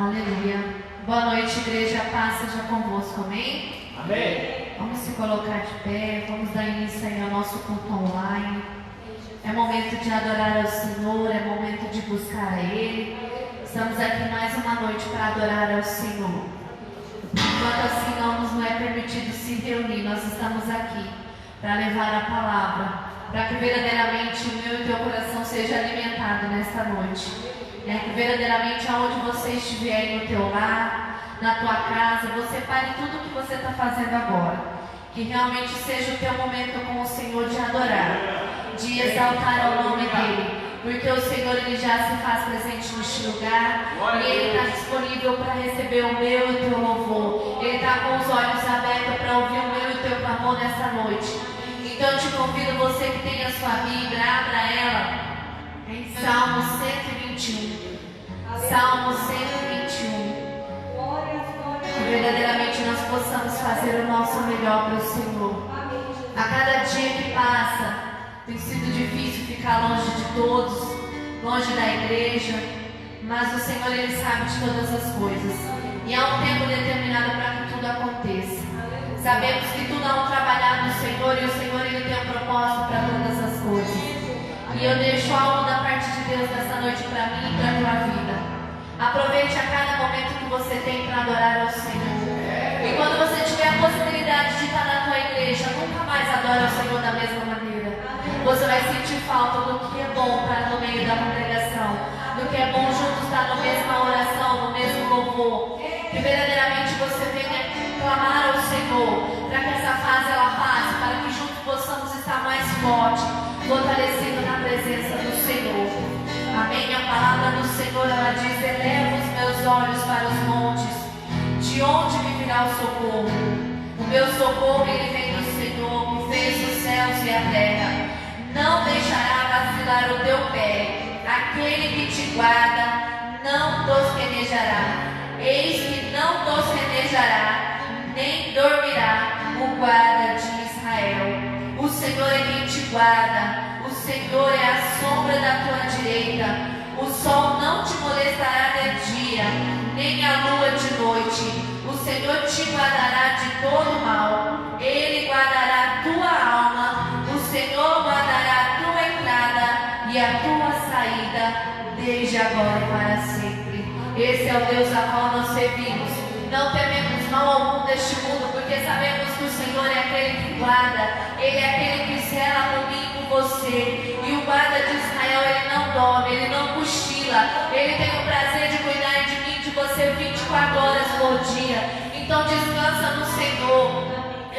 Aleluia. Boa noite, igreja. Paz seja convosco. Amém? Amém. Vamos se colocar de pé. Vamos dar início aí ao nosso culto online. É momento de adorar ao Senhor. É momento de buscar a Ele. Estamos aqui mais uma noite para adorar ao Senhor. Enquanto assim não é permitido se reunir, nós estamos aqui para levar a palavra, para que verdadeiramente o meu e o teu coração seja alimentado nesta noite. Que verdadeiramente aonde você estiver, no teu lar, na tua casa, você pare tudo o que você está fazendo agora. Que realmente seja o teu momento com o Senhor de adorar, de exaltar ao nome dEle. Porque o Senhor ele já se faz presente neste lugar e Ele está disponível para receber o meu e o teu louvor. Ele está com os olhos abertos para ouvir o meu e o teu clamor nessa noite. Então eu te convido, você que tem a sua Bíblia, abra ela em Salmo 121. Salmo 121. Que verdadeiramente nós possamos fazer o nosso melhor para o Senhor. A cada dia que passa, tem sido difícil ficar longe de todos, longe da igreja, mas o Senhor ele sabe de todas as coisas. E há um tempo determinado para que tudo aconteça. Sabemos que tudo há um trabalhar do Senhor e o Senhor ele tem um propósito para todas as coisas. E eu deixo algo da parte de Deus nessa noite para mim e para a tua vida. Aproveite a cada momento que você tem para adorar ao Senhor. E quando você tiver a possibilidade de estar na tua igreja, nunca mais adore ao Senhor da mesma maneira. Você vai sentir falta do que é bom estar no meio da congregação, do que é bom juntos estar na mesma oração, no mesmo louvor. Que verdadeiramente você venha clamar ao Senhor, para que essa fase ela passe, para que juntos possamos estar mais fortes, fortalecidos na presença do Senhor. Amém? A palavra do Senhor ela diz: eleva os meus olhos para os montes, de onde me virá o socorro? O meu socorro ele vem do Senhor, que fez os céus e a terra. Não deixará vacilar o teu pé, aquele que te guarda não tosquenejará. Eis que não tosquenejará, nem dormirá o guarda de Israel. O Senhor é quem te guarda, o Senhor é a sombra da tua direita. O sol não te molestará de dia, nem a lua de noite. O Senhor te guardará de todo mal, Ele guardará a tua alma. O Senhor guardará a tua entrada e a tua saída, desde agora e para sempre. Esse é o Deus a qual nós servimos. Não tememos mal algum deste mundo, porque sabemos que o Senhor é aquele que guarda, Ele é aquele que zela por mim e por você. E o guarda de Israel, ele não dorme, ele não cochila, ele tem o prazer de cuidar de mim, de você 24 horas por dia. Então descansa no Senhor.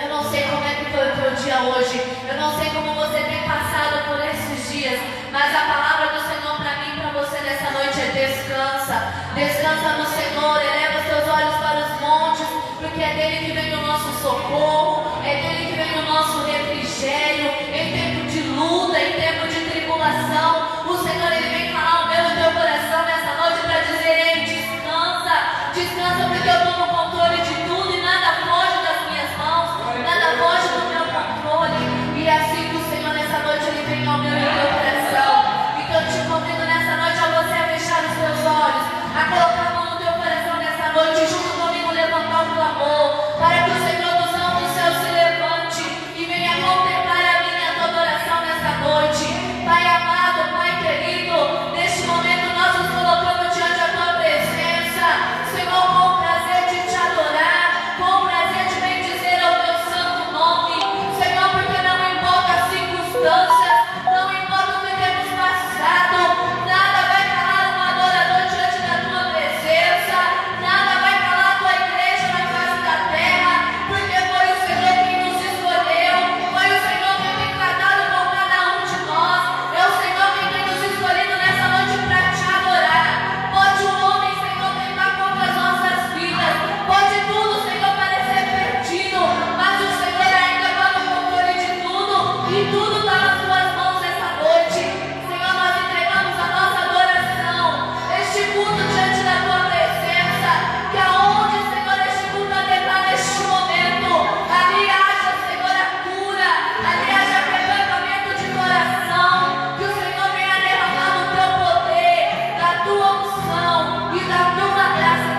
Eu não sei como é que foi o teu dia hoje, eu não sei como você tem passado por esses dias, mas a palavra do Senhor para mim e para você nessa noite é descansa. Descansa no Senhor, eleva os teus olhos para os montes, porque é dele que vem o nosso socorro, é dele que vem o nosso refrigério. Em tempo de luta, em tempo de tribulação, o Senhor ele vem falar o meu e o teu coração nessa noite para dizer: ei, descansa, descansa, porque eu estou no controle de tudo e nada foge das minhas mãos, nada foge do meu controle. E assim que o Senhor nessa noite ele vem ao meu e ao teu coração. Então eu te convido nessa noite a você a fechar os teus olhos, a colocar a mão no teu coração nessa noite, junto comigo levantar o clamor, para que o Senhor dos altos do céu se levante e venha contemplar a minha e a tua adoração nessa noite. Pai amado, Pai querido, neste momento nós nos colocamos diante da tua presença, Senhor, com prazer de te adorar, com prazer de bendizer ao teu santo nome, Senhor, porque não importa as circunstâncias, não importa o que temos passado, nada vai calar um adorador diante da tua presença, nada vai calar a tua igreja na face da terra, porque foi o Senhor quem nos escolheu, foi o Senhor quem tem tratado com cada um de nós, é o Senhor quem tem nos escolhido nessa noite para te adorar. Pode o homem, Senhor, tentar contra as nossas vidas, pode tudo, Senhor, parecer perdido, mas o Senhor ainda está no controle de tudo e tudo está nas tuas mãos nessa noite. Senhor, nós entregamos a nossa adoração, este culto diante da tua presença, que aonde, Senhor, este culto adentrar neste momento, ali haja, Senhor, a cura, ali haja quebrantamento de coração, que o Senhor venha derramar o teu poder, da tua unção e da tua graça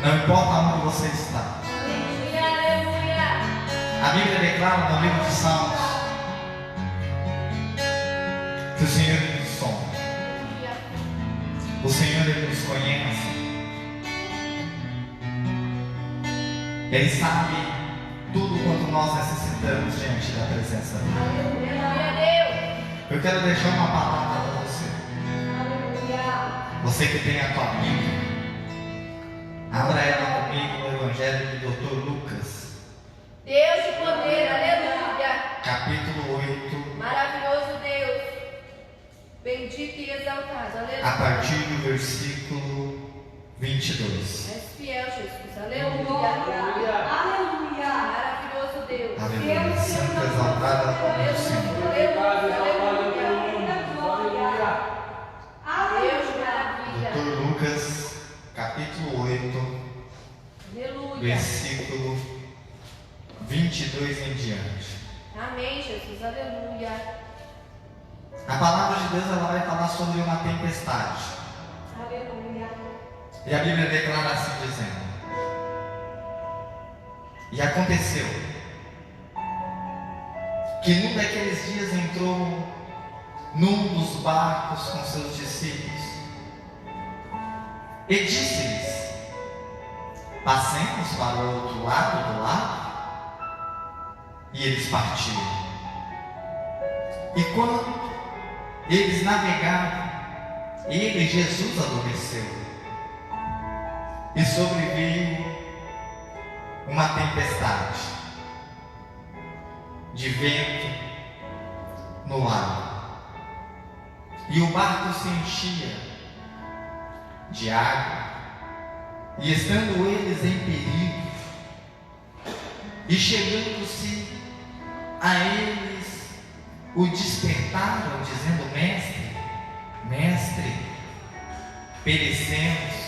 Não importa onde você está. A Bíblia declara no livro de Salmos que o Senhor nos sonda. O Senhor, Ele nos conhece. Ele sabe tudo quanto nós necessitamos diante da presença dele. Eu quero deixar uma palavra para você. Você que tem a tua Bíblia, abra ela comigo no Evangelho do Dr. Lucas. Deus de poder, aleluia. Capítulo 8. Maravilhoso Deus. Bendito e exaltado, aleluia. A partir do versículo 22. És fiel, Jesus, aleluia. Aleluia. Maravilhoso Deus. Aleluia. Santo exaltado é o Senhor. Deus de maravilha. Dr. Lucas, capítulo 8, Aleluia. versículo 22 em diante. Amém, Jesus, aleluia. A palavra de Deus, ela vai falar sobre uma tempestade. Aleluia. E a Bíblia declara assim dizendo: e aconteceu que num daqueles dias entrou num dos barcos com seus discípulos e disse-lhes: passemos para o outro lado do lago. E eles partiram. E quando eles navegavam, ele, Jesus, adormeceu. E sobreveio uma tempestade de vento no lago. E o barco se enchia de água. E estando eles em perigo, e chegando-se a eles, o despertaram, dizendo: Mestre, Mestre, perecemos.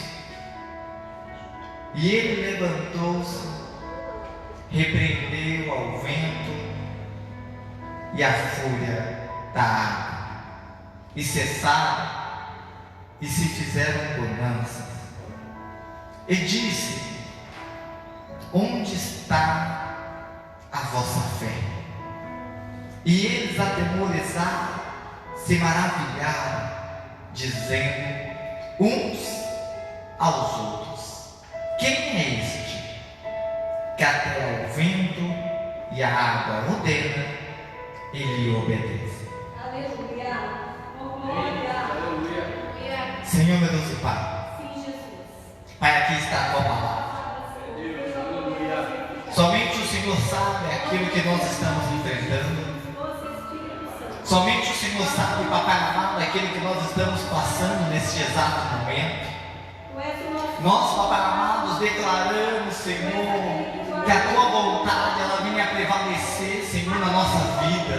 E ele levantou-se, repreendeu ao vento e à fúria da água, e cessaram, e se fizeram bonanças. E disse: onde está a vossa fé? E eles, atemorizados, se maravilharam, dizendo uns aos outros: quem é este, que até ao vento e à água ordena e lhe obedece? Aleluia. Aleluia. Senhor, meu Deus e Pai, Sim, Jesus. Pai, aqui está a tua palavra. Somente o Senhor sabe aquilo que nós estamos enfrentando. Somente o Senhor sabe, Papai amado, aquilo que nós estamos passando neste exato momento. Nós, Papai amado, declaramos, Senhor, que a tua vontade ela venha prevalecer, Senhor, na nossa vida.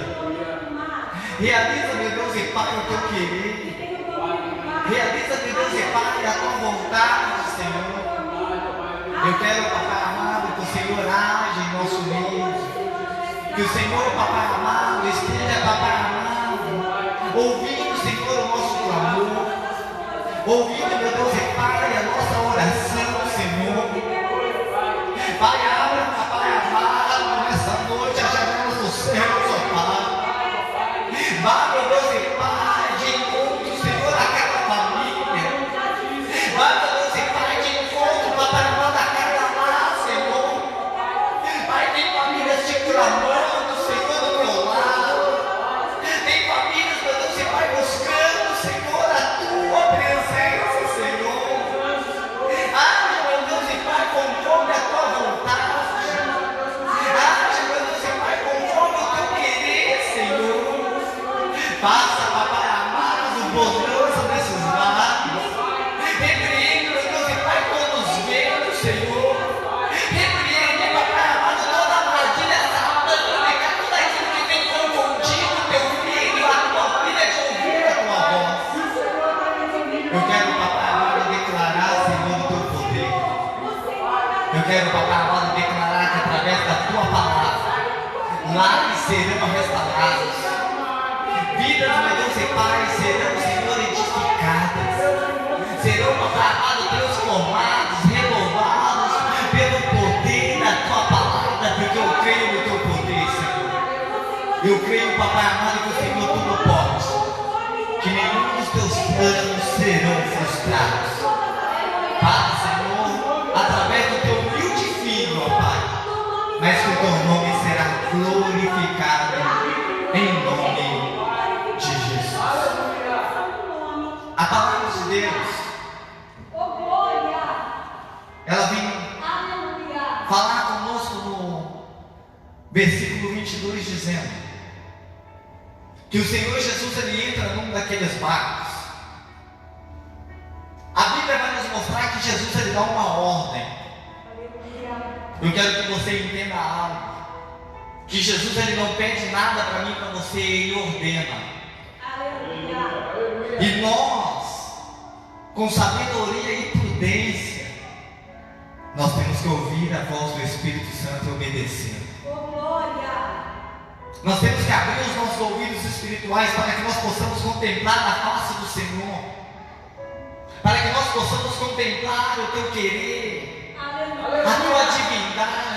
Realiza, meu Deus e Pai, o teu querer. Realiza, meu Deus e Pai, a tua vontade, Senhor. Eu quero, Papai amado, que o Senhor age em nosso meio. Que o Senhor, Papai amado, esteja, Papai amado, ouvindo, Senhor, o nosso clamor. Ouvindo, meu Deus e Pai, a nossa oração, Senhor. Pai, abra, Papai amado, nessa noite as janelas dos céus, ó Pai. Vá, meu Deus e Pai, de encontro, Senhor, a cada família. Vá, meu Deus e Pai, de encontro, Papai amado, a cada lar, Senhor. Pai, tem famílias te clamando, Senhor, do meu lado. Tem famílias, meu Deus e Pai, buscando, Senhor, a tua presença, Senhor. Age, meu Deus e Pai, conforme a tua vontade. Age, meu Deus e Pai, conforme o teu querer, Senhor. Faça, Papai amado, bonança nesses lares. Repreende, meu Deus e Pai, todos os ventos, Senhor. Repreende, Papai amado, toda a armadilha satânica, tudo aquilo que tem confundido o teu filho, a tua filha de ouvir a tua voz. Eu quero, Papai amado, declarar, Senhor, o teu poder. Eu quero, Papai amado, declarar que através da tua palavra, lares serão restaurados. Vidas, meu Deus e Pai, serão, Senhor, edificadas. Serão, Papai amado, transformados, renovados. falar conosco no versículo 22, dizendo que o Senhor Jesus ele entra num daqueles barcos. A Bíblia vai nos mostrar que Jesus ele dá uma ordem. Eu quero que você entenda algo. Que Jesus ele não pede nada para mim, para você, ele ordena. E nós, com sabedoria e prudência, nós temos que ouvir a voz do Espírito Santo e obedecer. Nós temos que abrir os nossos ouvidos espirituais para que nós possamos contemplar a face do Senhor, para que nós possamos contemplar o teu querer, a tua divindade.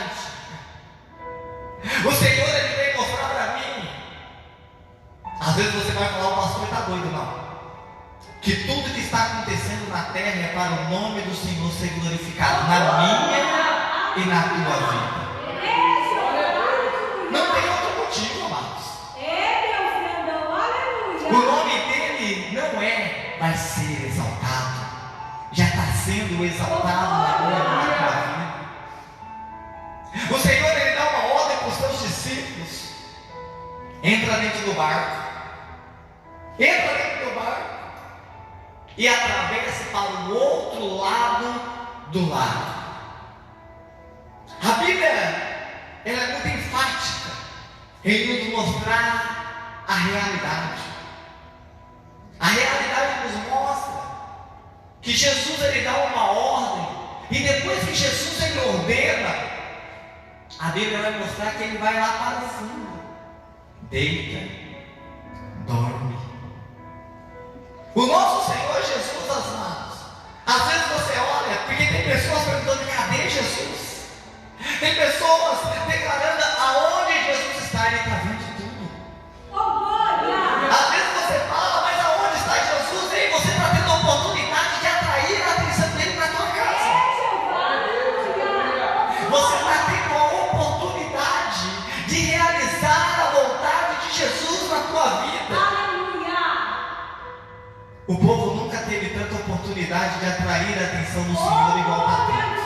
O Senhor ele vem mostrar para mim. Às vezes você vai falar, o pastor está doido, não. Que tudo que está acontecendo na terra é para o nome do Senhor ser glorificado na minha e na tua vida. Não tem outro motivo, amados. O nome dele não vai ser exaltado. Já está sendo exaltado na minha e na tua vida. O Senhor ele dá uma ordem para os seus discípulos. Entra dentro do barco. Entra dentro do barco. E atravessa para o outro lado do lago. A Bíblia ela é muito enfática em nos mostrar a realidade. A realidade nos mostra que Jesus ele dá uma ordem, e depois que Jesus ele ordena, a Bíblia vai mostrar que ele vai lá para o fundo, deita, dorme. O nosso Senhor Jesus, amados, às vezes você olha, porque tem pessoas perguntando, cadê Jesus? Tem pessoas declarando aonde Jesus está, ele está vendo tudo. Às vezes você fala, mas aonde está Jesus? E você está tendo a oportunidade de atrair a atenção dele na tua casa. Você está tendo a oportunidade de realizar a vontade de Jesus na tua vida. O povo nunca teve tanta oportunidade de atrair a atenção do Senhor igual está tendo.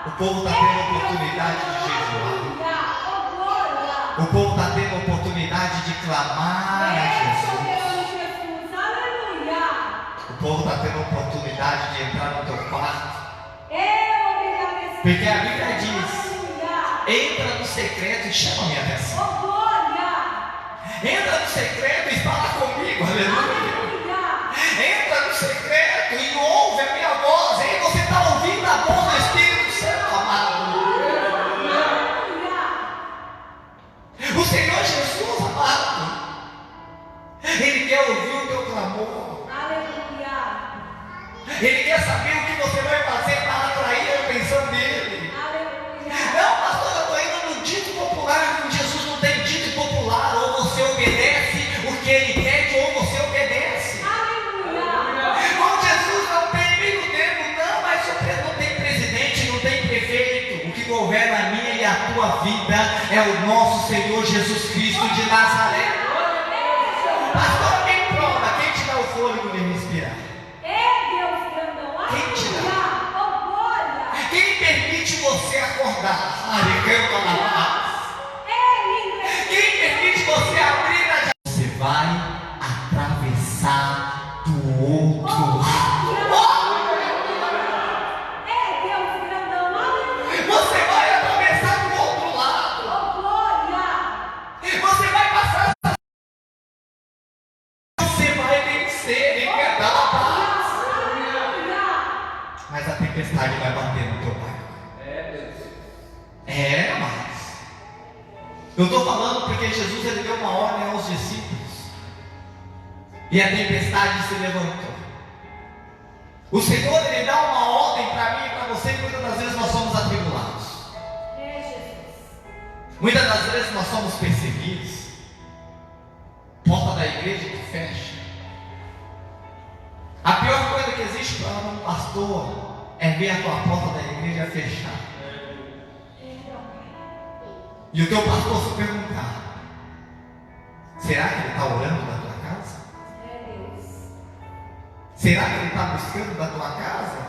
O povo está tendo a oportunidade de jejuar. O povo está tendo a oportunidade de clamar a Jesus. O povo está tendo a oportunidade de entrar no teu quarto. Porque a Bíblia diz, entra no secreto e chama a minha atenção. Entra no secreto e fala comigo, aleluia. Entra no secreto e ouve a minha voz. E você está ouvindo a voz do Espírito Santo, amado. O Senhor Jesus, amado, ele quer ouvir o teu clamor. Ele quer saber o que você vai fazer para atrair a atenção dele. Não, pastor, eu estou indo no dito popular. Com Jesus não tem dito popular. Ou você obedece o que ele pede, ou você obedece. Com Jesus não tem meio termo, não. Mas não tem presidente, não tem prefeito. O que governa a minha e a tua vida é o nosso Senhor Jesus Cristo de Nazaré. Pastor, quem prova? Quem te dá o fôlego de respirar? Quem te dá? Quem permite você acordar? Quem permite você abrir a janela? Você vai atravessar do outro lado. Você vai atravessar do outro lado. Você vai passar. Você vai vencer e cantar a paz. Mas a tempestade vai bater no teu barco. Mas eu estou falando porque Jesus ele deu uma ordem aos discípulos e a tempestade se levantou. O Senhor ele dá uma ordem para mim e para você, e muitas das vezes nós somos atribulados. Muitas das vezes nós somos perseguidos. Porta da igreja que fecha. A pior coisa que existe para um pastor é ver a tua porta da igreja fechar. E o teu pastor se perguntar: será que ele está orando na tua casa? Será que ele está buscando na tua casa?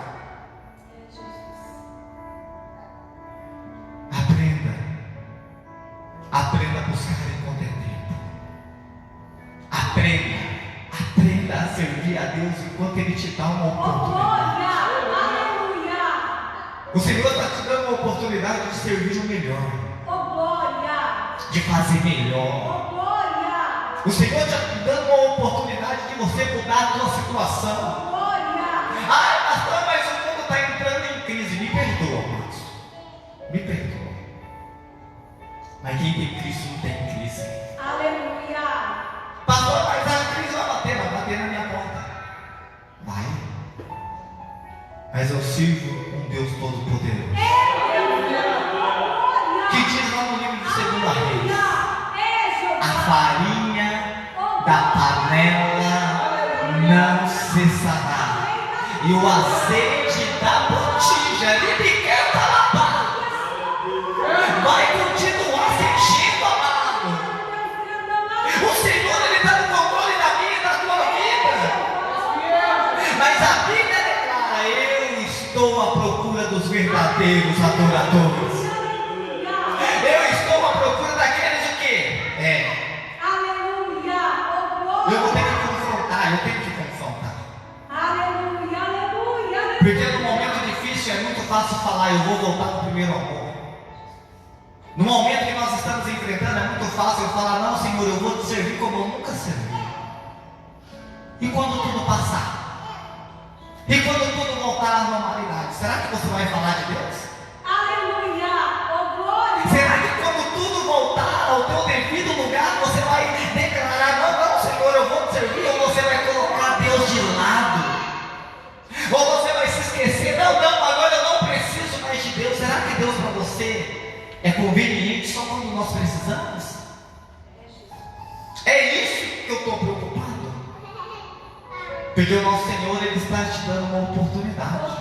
te dá uma Oh, oportunidade. glória. Aleluia. O Senhor está te dando uma oportunidade de servir o melhor, Oh, glória. de fazer melhor. Oh, glória. O Senhor está te dando uma oportunidade de você mudar a tua situação. Oh, glória. Ai, pastor, mas o mundo está entrando em crise. Me perdoa, amados. Me perdoa. Mas quem tem Cristo não tem crise. Aleluia. Pastor, mas a crise vai bater na minha porta. Vai. Mas eu sirvo um Deus Todo-Poderoso. Que diz lá no livro de 2 Reis: a farinha da panela não cessará, e o azeite da botija vai continuar se enchendo, amado. O Senhor, Ele está no controle da minha e da tua vida. Mas a Bíblia declara: eu estou à procura dos verdadeiros adoradores. Eu estou à procura daqueles o quê? Aleluia. Oh, Eu vou ter glória. que confrontar, eu tenho que confrontar. Aleluia. Aleluia. Porque no momento difícil é muito fácil falar: eu vou voltar para o primeiro amor. No momento que nós estamos enfrentando, é muito fácil eu falar: não, Senhor, eu vou te servir como eu nunca servi. E quando tudo passar? E quando tudo voltar à normalidade? Será que você vai falar de Deus? Aleluia. Oh, glória. Será que quando tudo voltar ao teu devido lugar, você vai declarar: não, não, Senhor, eu vou te servir? Ou você vai colocar Deus de lado? Ou você vai se esquecer: não, não, agora eu não preciso mais de Deus? Será que Deus para você é conveniente só quando nós precisamos? É isso que eu estou preocupado. Porque o nosso Senhor, Ele está te dando uma oportunidade.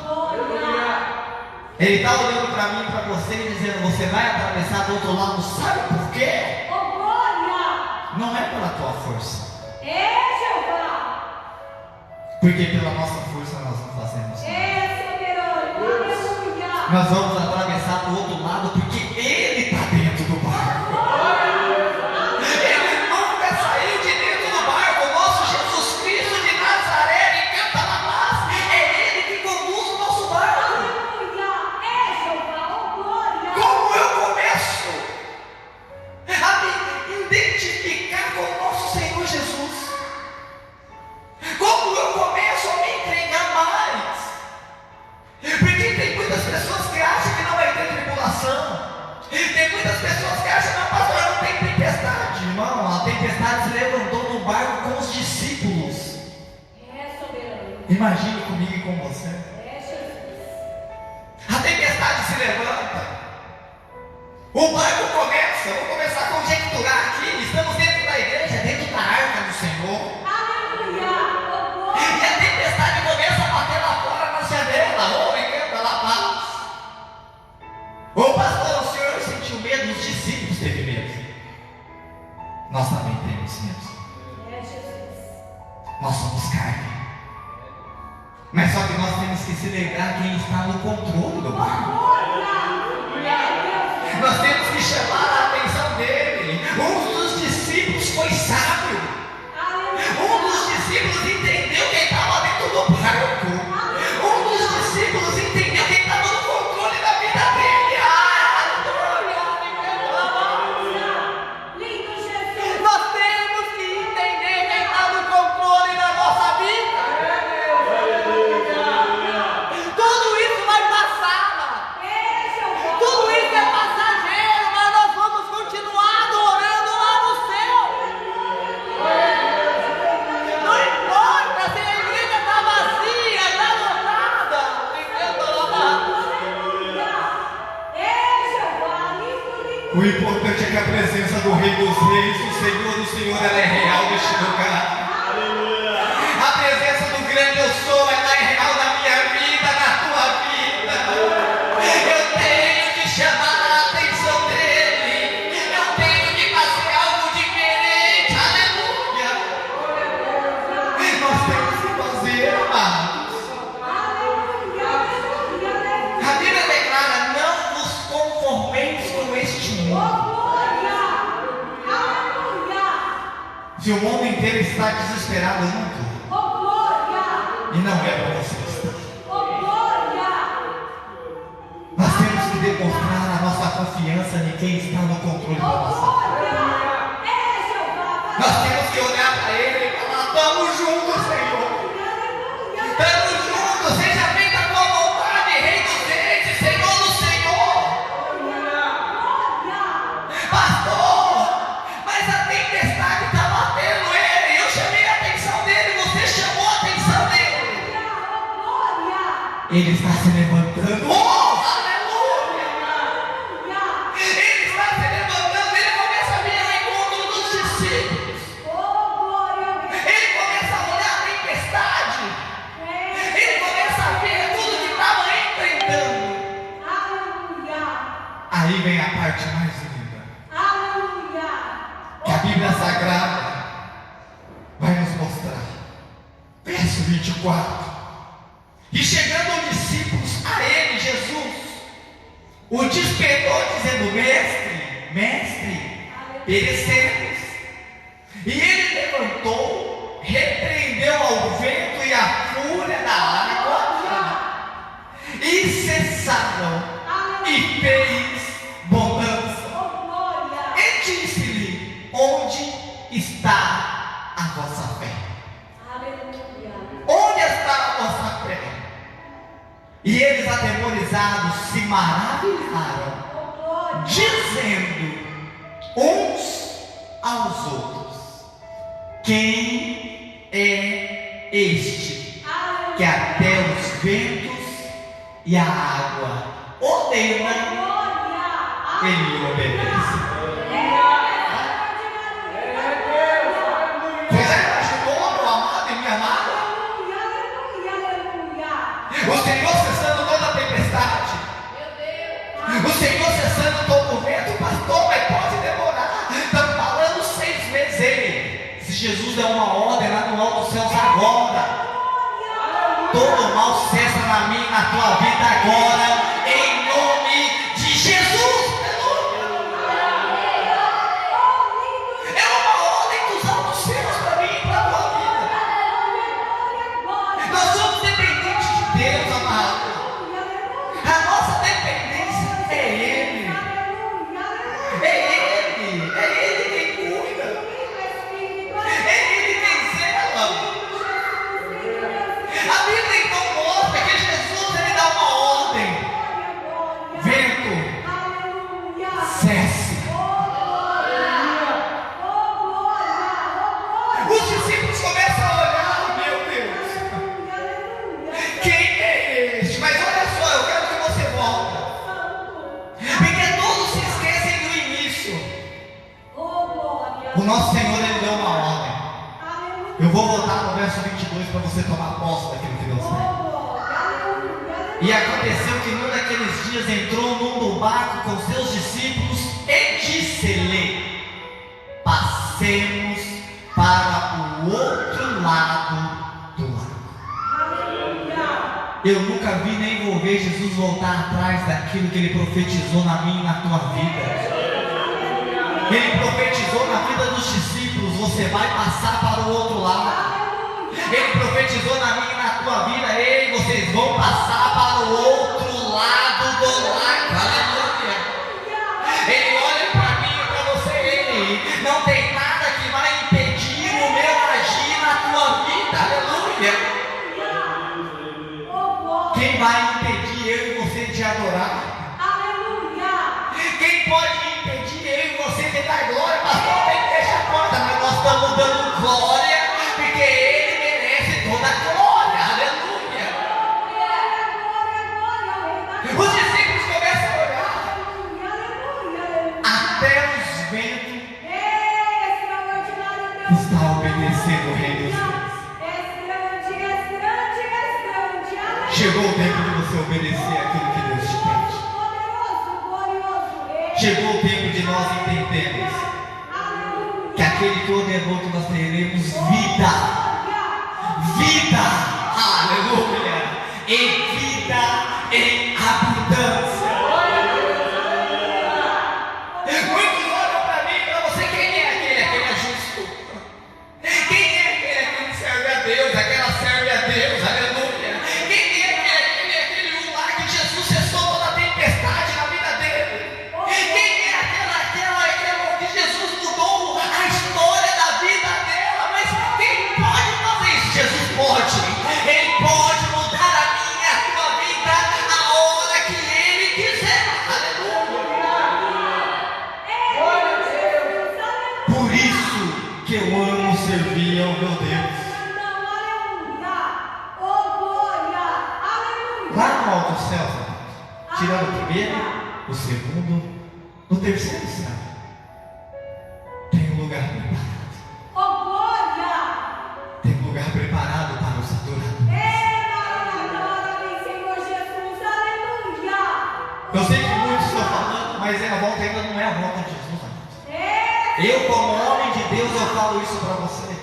Ele está olhando para mim e para você e dizendo: você vai atravessar do outro lado. Sabe por quê? Oh, glória. Não é pela tua força. Jeová. Porque pela nossa força nós não fazemos. Soberano. Aleluia. Nós vamos atravessar do outro lado porque Ele está dentro do barco. Ele nunca saiu de dentro do barco. O nosso Jesus Cristo de Nazaré, em Cantalabás, é Ele que conduz o nosso barco. Aleluia. Jeová. Oh, glória. Como eu começo a me identificar com o nosso Senhor Jesus? Como eu começo a me entregar mais? Porque tem muitas pessoas que acham que não vai ter tribulação. Tem muitas pessoas que acham: não, pastor, não tem tempestade. Irmão, a tempestade se levantou no barco com os discípulos. Soberano. Imagine comigo e com você. Jesus. A tempestade se levanta. O barco começa. Vou começar a conjecturar aqui. Estamos dentro da igreja, dentro da arca do Senhor. Aleluia. Oh, E glória. a tempestade começa a bater lá fora na janela. Ô, encanta lá, paz. Ô, pastor, o senhor sentiu medo? Os discípulos teve medo. Nós também temos medo. Jesus. Nós somos carne. Mas só que nós temos que se lembrar quem está no controle do barco. Nós temos que chamar a atenção dele. Um dos discípulos foi sábio. Um dos discípulos entendeu quem estava dentro do barco. Um dos discípulos entendeu quem estava no controle da vida dele. Lindo Jesus. Nós temos que entender quem está no controle da nossa vida. Tudo isso vai passar. Tudo isso é passageiro, mas nós vamos continuar adorando lá no céu. Não importa se a igreja está vazia, está lotada. O importante é que a presença do Rei dos Reis, do Senhor, ela é real neste lugar. A presença do grande eu sou, ela é real na minha vida, na tua vida. Eu tenho que chamar a atenção dele. Eu tenho que fazer algo diferente. Aleluia. Nós temos que fazer, amados. A Bíblia declara: não vos conformeis com este mundo. Se o mundo inteiro está desesperado, eu não estou. E E não é para você estar. Oh, glória! Nós temos que demonstrar a nossa confiança em quem está no controle da Oh, nossa vida. glória! É, Jeová! Nós temos que olhar para Ele e falar: estamos juntos, Senhor. Aleluia! Estamos juntos, seja feita a tua vontade, Rei dos Reis, Senhor do Senhor. Glória! Pastor, mas a tempestade está batendo ele. Eu chamei a atenção dele, você chamou a atenção dele. Glória! Ele está se levantando. Oh, aleluia! Glória! Ele está se levantando, ele começa a vir ao encontro dos discípulos. Oh, glória! Ele começa a olhar a tempestade. Ele começa a ver tudo que estava enfrentando. Aleluia! Aí vem a parte mais linda, Aleluia! que a Bíblia Sagrada vai nos mostrar. Verso 24. E chegando os discípulos a ele, Jesus o despertou, dizendo: Mestre, mestre, perecemos. E ele levantou, repreendeu ao vento e à fúria da água, e cessaram, e fez bonança. Oh, glória! E disse-lhe: Onde está a vossa fé? Aleluia! Onde está a vossa fé? E eles, atemorizados, se maravilharam, Oh, glória! dizendo uns aos outros: Quem é este que até os ventos e a água ordena, Glória! ele obedece? Aleluia! Você já imaginou, meu amado e minha amada, Aleluia! Aleluia! o Senhor cessando toda a tempestade, o Senhor cessando todo o vento? Pastor, mas pode demorar. Estamos falando 6 meses. Ei, se Jesus der uma ordem lá no alto dos céus agora, todo mal cessa na minha e na tua vida agora, em nome de Jesus. Aleluia. É uma ordem dos altos céus para mim e para a tua vida. Nós somos dependentes de Deus, amado. A nossa dependência é Ele. É Ele quem cuida. É Ele quem zela. A Bíblia então mostra que Jesus, ele dá uma ordem: vento, cesse. Os discípulos começam a olhar: meu Deus, quem é este? Mas olha só, eu quero que você volte, porque todos se esquecem do início. O nosso Senhor, ele deu uma ordem. Eu vou voltar no verso 22 para você tomar posse daquilo que Deus tem. E aconteceu que num daqueles dias entrou num barco com seus discípulos e disse-lhe: Passemos para o outro lado do lago. Eu nunca vi nem vou ver Jesus voltar atrás daquilo que ele profetizou na minha e na tua vida. Ele profetizou na vida dos discípulos: você vai passar para o outro lado. Ele profetizou na minha e na tua vida: ei, vocês vão passar para o outro lado do lago. Aleluia. Ele olha para mim e para você: ei, não tem nada que vai impedir o meu agir na tua vida. Aleluia. Quem vai impedir eu e você de adorar? Quem pode impedir eu e você de dar glória? Pastor, tem que fechar a porta, mas nós estamos dando glória, porque Ele merece toda a glória. Aleluia. Os discípulos começam a olhar: até os ventos está obedecendo o Rei dos Reis. Chegou o tempo de você obedecer aquilo que Deus te pede. Chegou o tempo de nós entendermos que aquele que ordenou que nós teremos vida, aleluia, e vida em abundância. Muitos olham para mim e para você: quem é aquele? Aquele é justo. Quem é aquele que serve a Deus? Aquela serve a Deus, aleluia. rebelião, meu Deus. Lá no alto dos céus, tirando o primeiro, o segundo, no terceiro céu, tem um lugar preparado. Tem um lugar preparado para os adoradores. Eu sei que muitos estão falando, mas a volta ainda não é a volta de Jesus, amados. Eu, como homem de Deus, eu falo isso para você.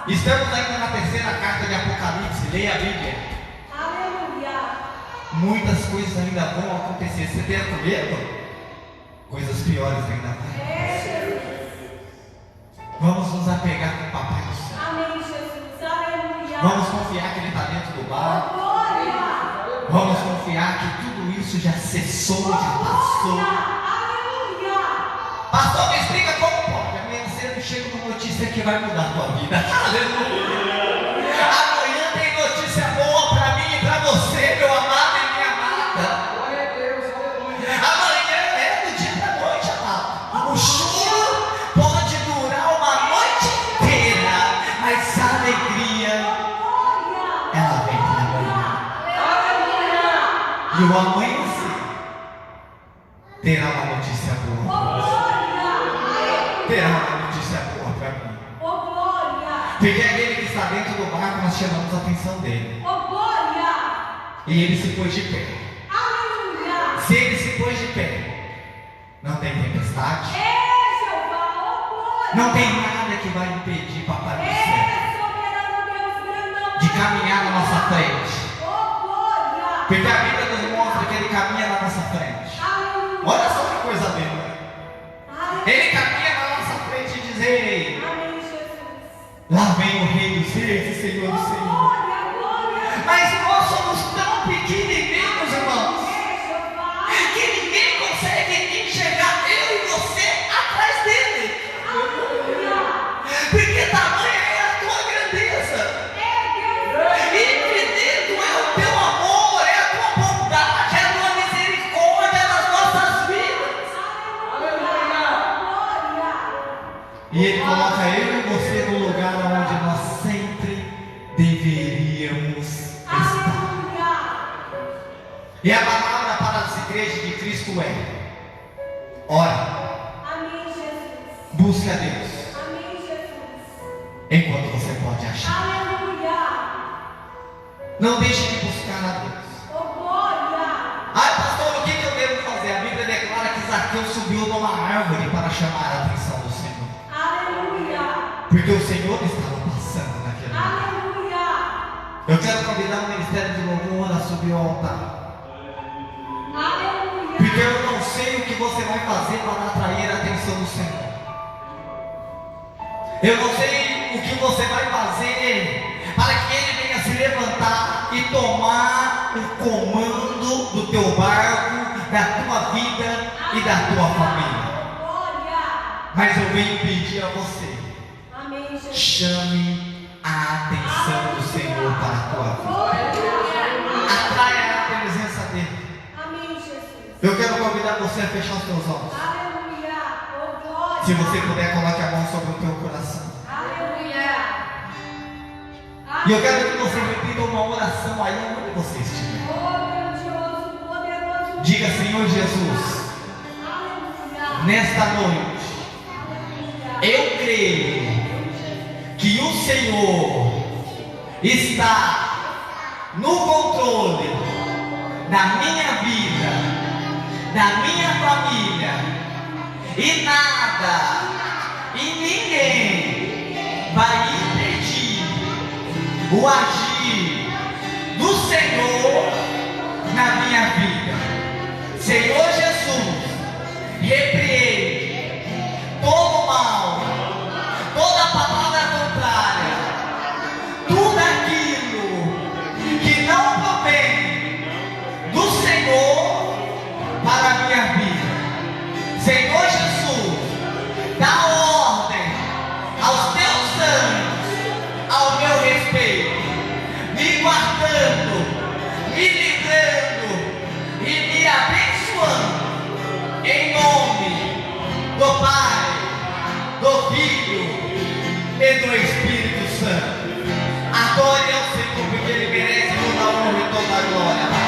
Estamos ainda na terceira carta de Apocalipse. Leia a Bíblia. Muitas coisas ainda vão acontecer. Você tem medo? Coisas piores ainda vão acontecer. Vamos nos apegar com o Papai do céu. Vamos confiar que Ele está dentro do barco. Vamos confiar que tudo isso já cessou, já passou. Pastor, me explica como pode. Amanhã cedo chega uma notícia que vai mudar a tua vida. Aleluia. Amanhã tem notícia boa para mim e para você, meu amado e minha amada. Amanhã é do dia para a noite, amado. O choro pode durar uma noite inteira, mas a alegria, ela vem pela manhã. E o amanhecer terá uma notícia boa. Terá uma notícia boa para mim. Porque aquele que está dentro do barco, nós chamamos a atenção dele. E ele se pôs de pé. Se ele se pôs de pé, não tem tempestade, não tem nada que vai impedir Papai do céu de caminhar na nossa frente. Porque a Bíblia nos mostra que ele caminha na nossa frente. Olha só que coisa linda. Ele caminha na nossa frente e diz: ei, lá vem o Rei dos Reis e Senhor dos Senhores. Mas nós somos tão pequenininhos, irmãos, que ninguém consegue enxergar eu e você atrás dele. Porque tamanha é a tua grandeza. Infinito é o teu amor, é a tua bondade, é a tua misericórdia nas nossas vidas. E ele coloca eu e você no lugar onde nós sempre deveríamos estar. E a palavra para as igrejas de Cristo é: ora, busque a Deus enquanto você pode achar. Não deixe de buscar a Deus. Ai, pastor, o que eu devo fazer? A Bíblia declara que Zaqueu subiu numa árvore para chamar a atenção do Senhor. Porque o Senhor estava passando naquele lugar. Eu quero convidar o ministério de louvor a subir ao altar. Porque eu não sei o que você vai fazer para atrair a atenção do Senhor. Eu não sei o que você vai fazer para que Ele venha se levantar e tomar o comando do teu barco, da tua vida e da tua família. Mas eu venho pedir a você: chame a atenção do Senhor para a tua vida. Atraia a presença dEle. Eu quero convidar você a fechar os teus olhos. Se você puder, coloque a mão sobre o teu coração. E eu quero que você repita uma oração aí onde você estiver. Diga: Senhor Jesus, nesta noite eu creio que o Senhor está no controle da minha vida, da minha família, e nada e ninguém vai impedir o agir do Senhor na minha vida. Senhor Jesus, repreende todo mal, toda palavra contrária, tudo aquilo que não provém do Senhor para a minha vida. Senhor Jesus, dá ordem aos teus anjos ao meu respeito. da glória lá.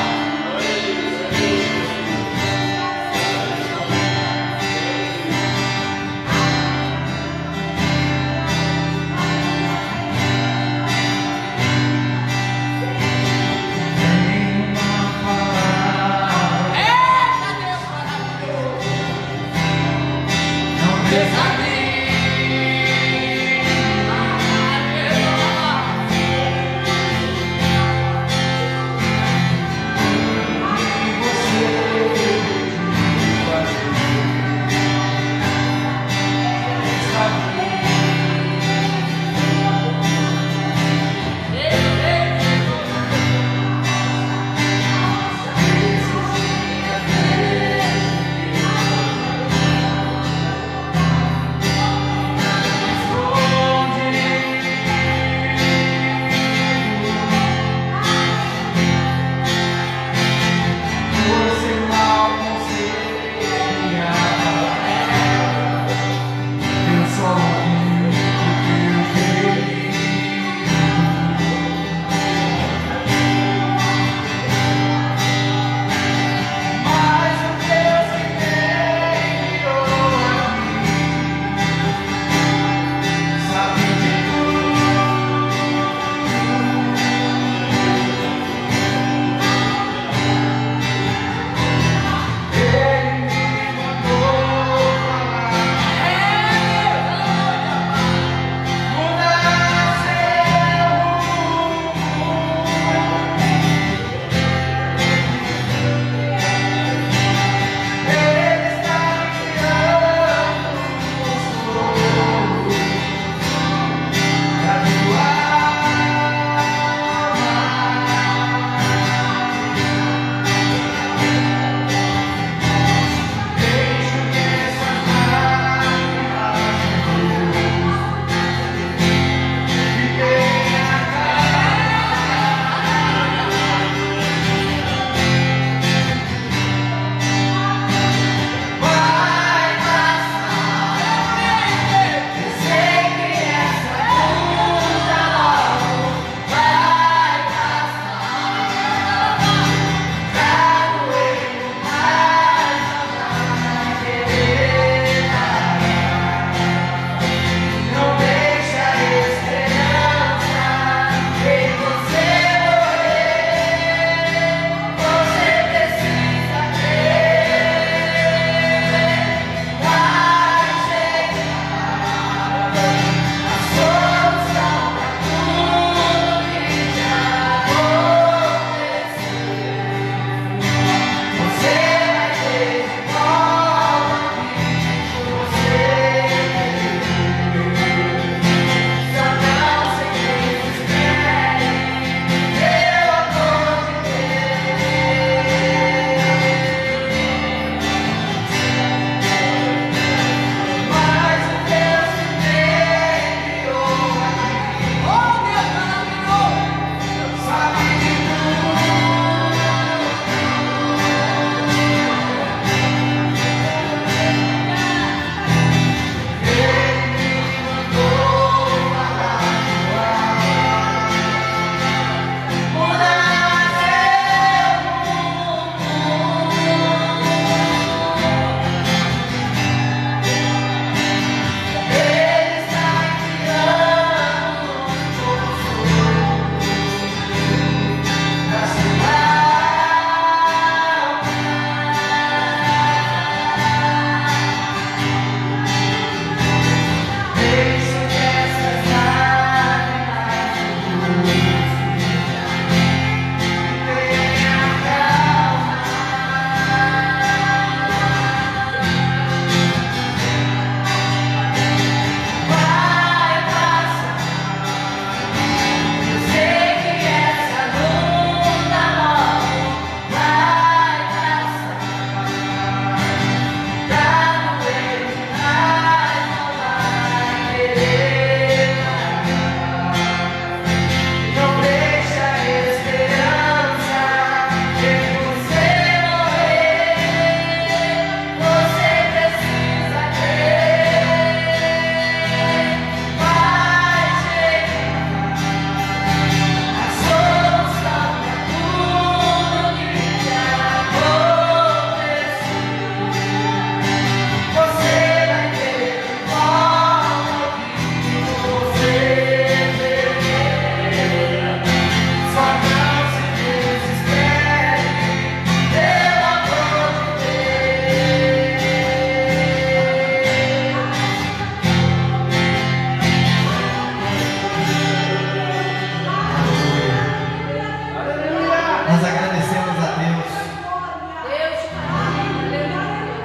Nós agradecemos a Deus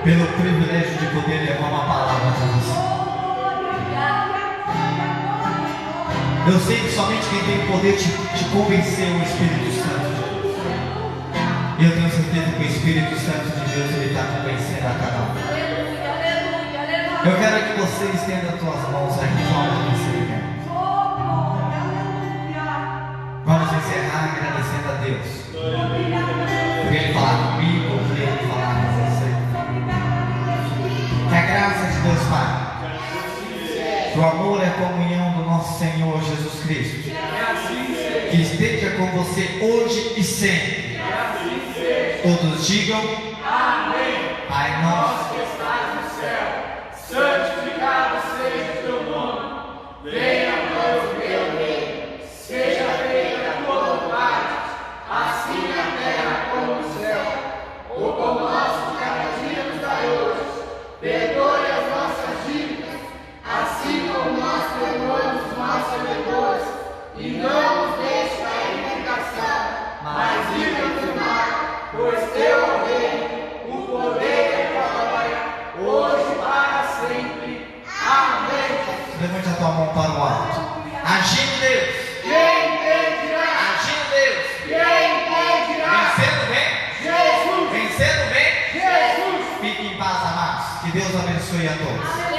pelo privilégio de poder levar uma palavra para você. Eu sei que somente quem tem o poder te convencer é o Espírito Santo de Deus. E eu tenho certeza que o Espírito Santo de Deus ele está convencendo a cada um. Eu quero que você estenda as tuas mãos aí em forma de recebimento. Vamos encerrar agradecendo a Deus por Ele falar comigo, por Ele falar com você. Que a graça de Deus Pai, que o amor e a comunhão do nosso Senhor Jesus Cristo, que esteja com você hoje e sempre. Todos digam amém. Pai nosso que estás no céu, santificado seja o teu nome. Venha a nós o teu reino. Seja feita a tua vontade, assim na terra como no céu. O pão nosso de cada dia nos dai hoje. Perdoe as nossas dívidas, assim como nós perdoamos os nossos devedores. E não nos deixe cair em tentação, mas livra-nos do mal. Pois teu é o reino, o poder e a glória, hoje e para sempre. Amém. Levante a tua mão para o alto. Agindo Deus. Quem impedirá? Agindo Deus. Quem impedirá? Vencendo bem? Jesus. Vencendo bem? Jesus. Fique em paz, amados. Que Deus abençoe a todos.